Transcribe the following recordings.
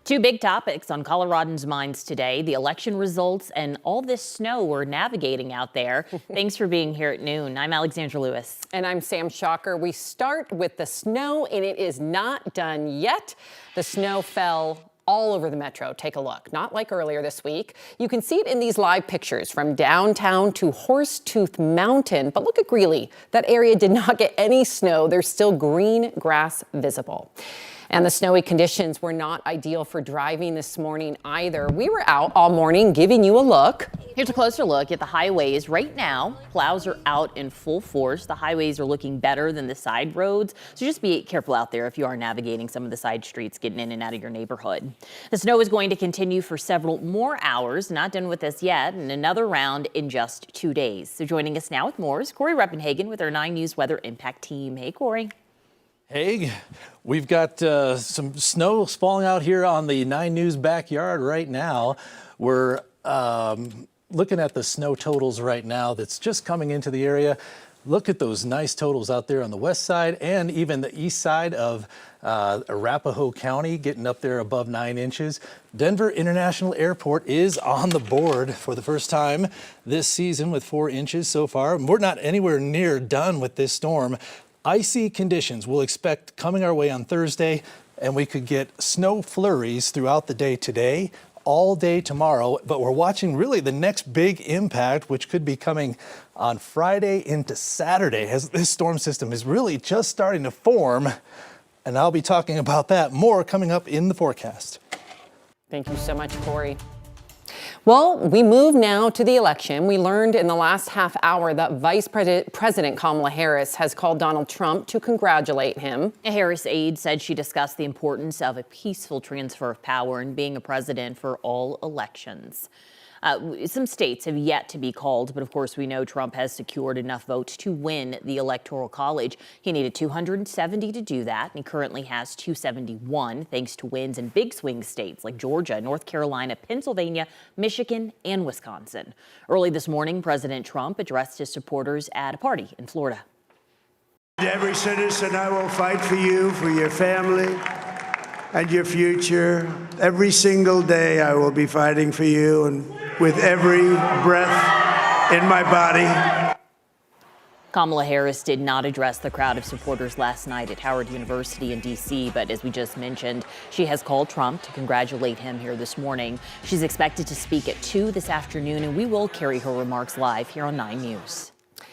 Two big topics on Coloradans' minds today, the election results and all this snow we're navigating out there. Thanks for being here at noon. I'm Alexandra Lewis. And I'm Sam Shocker. We start with the snow, and it is not done yet. The snow fell all over the metro. Take a look. Not like earlier this week. You can see it in these live pictures from downtown to Horsetooth Mountain. But look at Greeley. That area did not get any snow. There's still green grass visible. And the snowy conditions were not ideal for driving this morning either. We were out all morning giving you a look. Here's a closer look at the highways. Right now, plows are out in full force. The highways are looking better than the side roads, so just be careful out there if you are navigating some of the side streets getting in and out of your neighborhood. The snow is going to continue for several more hours. Not done with this yet, and another round in just 2 days. So joining us now with more is Corey Reppenhagen with our 9 News Weather Impact Team. Hey, Corey. Hey, we've got some snow falling out here on the 9 News backyard right now. We're looking at the snow totals right now that's just coming into the area. Look at those nice totals out there on the west side and even the east side of Arapahoe County, getting up there above 9 inches. Denver International Airport is on the board for the first time this season with 4 inches so far. We're not anywhere near done with this storm. Icy conditions we'll expect coming our way on Thursday, and we could get snow flurries throughout the day today, all day tomorrow, but we're watching really the next big impact, which could be coming on Friday into Saturday, as this storm system is really just starting to form, and I'll be talking about that more coming up in the forecast. Thank you so much, Corey. Well, we move now to the election. We learned in the last half hour that Vice President Kamala Harris has called Donald Trump to congratulate him. A Harris aide said she discussed the importance of a peaceful transfer of power and being a president for all elections. Some states have yet to be called, but of course we know Trump has secured enough votes to win the Electoral College. He needed 270 to do that, and he currently has 271 thanks to wins in big swing states like Georgia, North Carolina, Pennsylvania, Michigan, and Wisconsin. Early this morning, President Trump addressed his supporters at a party in Florida. Every citizen, I will fight for you, for your family, and your future. Every single day I will be fighting for you, and with every breath in my body. Kamala Harris did not address the crowd of supporters last night at Howard University in D.C., but as we just mentioned, she has called Trump to congratulate him here this morning. She's expected to speak at 2 this afternoon, and we will carry her remarks live here on 9 News.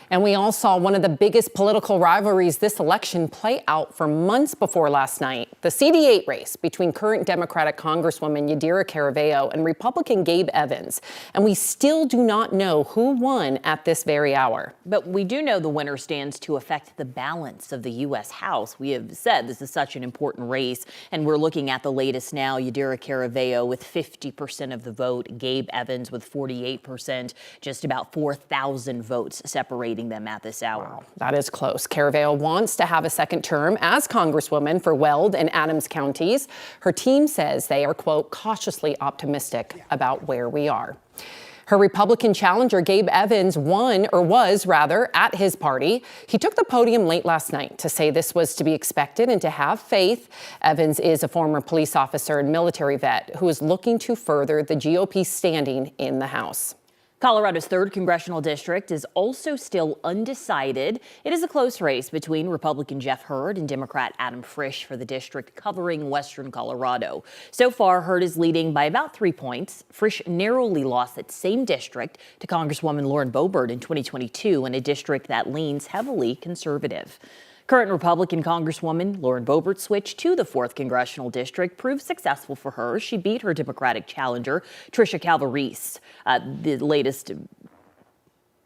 And we all saw one of the biggest political rivalries this election play out for months before last night. The CD8 race between current Democratic Congresswoman Yadira Caraveo and Republican Gabe Evans. And we still do not know who won at this very hour. But we do know the winner stands to affect the balance of the U.S. House. We have said this is such an important race, and we're looking at the latest now. Yadira Caraveo with 50% of the vote, Gabe Evans with 48%, just about 4,000 votes separating them at this hour. Wow, that is close. Caraveo wants to have a second term as Congresswoman for Weld and Adams counties. Her team says they are, quote, cautiously optimistic about where we are. Her Republican challenger, Gabe Evans, was at his party. He took the podium late last night to say this was to be expected and to have faith. Evans is a former police officer and military vet who is looking to further the GOP standing in the House. Colorado's 3rd congressional district is also still undecided. It is a close race between Republican Jeff Hurd and Democrat Adam Frisch for the district covering western Colorado. So far, Hurd is leading by about 3 points. Frisch narrowly lost that same district to Congresswoman Lauren Boebert in 2022 in a district that leans heavily conservative. Current Republican Congresswoman Lauren Boebert's switch to the 4th congressional district proved successful for her. She beat her Democratic challenger, Tricia Calvarese. The latest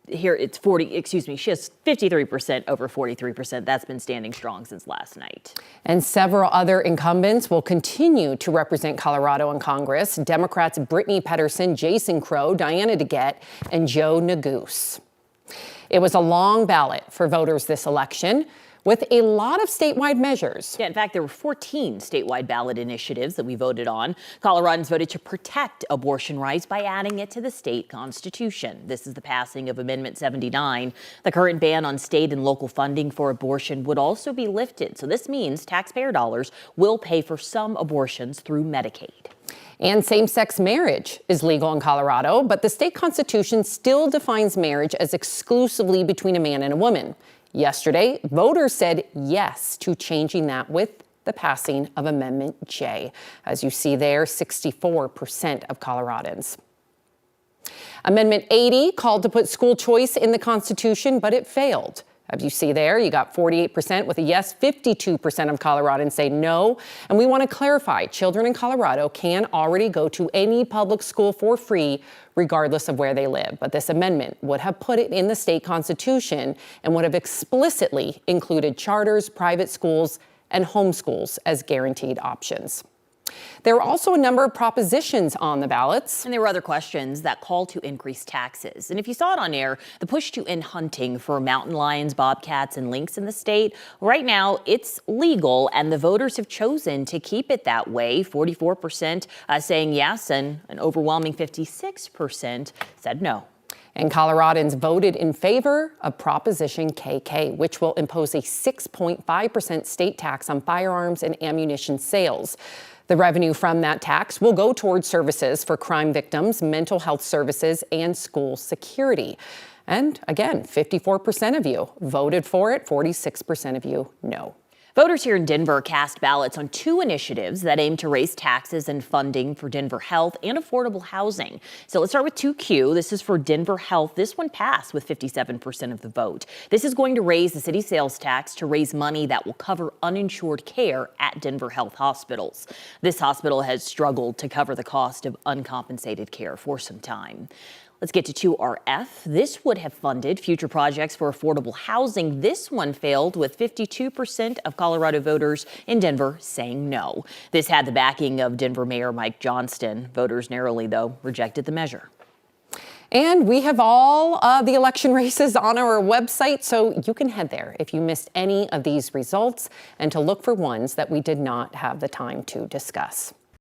here, it's she has 53% over 43%. That's been standing strong since last night. And several other incumbents will continue to represent Colorado in Congress. Democrats Brittany Pedersen, Jason Crow, Diana DeGette, and Joe Neguse. It was a long ballot for voters this election, with a lot of statewide measures. Yeah, in fact, there were 14 statewide ballot initiatives that we voted on. Coloradans voted to protect abortion rights by adding it to the state constitution. This is the passing of Amendment 79. The current ban on state and local funding for abortion would also be lifted. So this means taxpayer dollars will pay for some abortions through Medicaid. And same-sex marriage is legal in Colorado, but the state constitution still defines marriage as exclusively between a man and a woman. Yesterday, voters said yes to changing that with the passing of Amendment J. As you see there, 64% of Coloradans. Amendment 80 called to put school choice in the Constitution, but it failed. As you see there, you got 48% with a yes, 52% of Coloradans say no. And we want to clarify, children in Colorado can already go to any public school for free, regardless of where they live. But this amendment would have put it in the state constitution and would have explicitly included charters, private schools, and homeschools as guaranteed options. There were also a number of propositions on the ballots. And there were other questions that call to increase taxes. And if you saw it on air, the push to end hunting for mountain lions, bobcats, and lynx in the state, right now it's legal, and the voters have chosen to keep it that way. 44% saying yes, and an overwhelming 56% said no. And Coloradans voted in favor of Proposition KK, which will impose a 6.5% state tax on firearms and ammunition sales. The revenue from that tax will go towards services for crime victims, mental health services, and school security. And again, 54% of you voted for it, 46% of you no. Voters here in Denver cast ballots on two initiatives that aim to raise taxes and funding for Denver health and affordable housing. So let's start with 2Q. This is for Denver health. This one passed with 57% of the vote. This is going to raise the city sales tax to raise money that will cover uninsured care at Denver health hospitals. This hospital has struggled to cover the cost of uncompensated care for some time. Let's get to 2RF. This would have funded future projects for affordable housing. This one failed with 52% of Colorado voters in Denver saying no. This had the backing of Denver Mayor Mike Johnston. Voters narrowly, though, rejected the measure. And we have all the election races on our website, so you can head there if you missed any of these results and to look for ones that we did not have the time to discuss.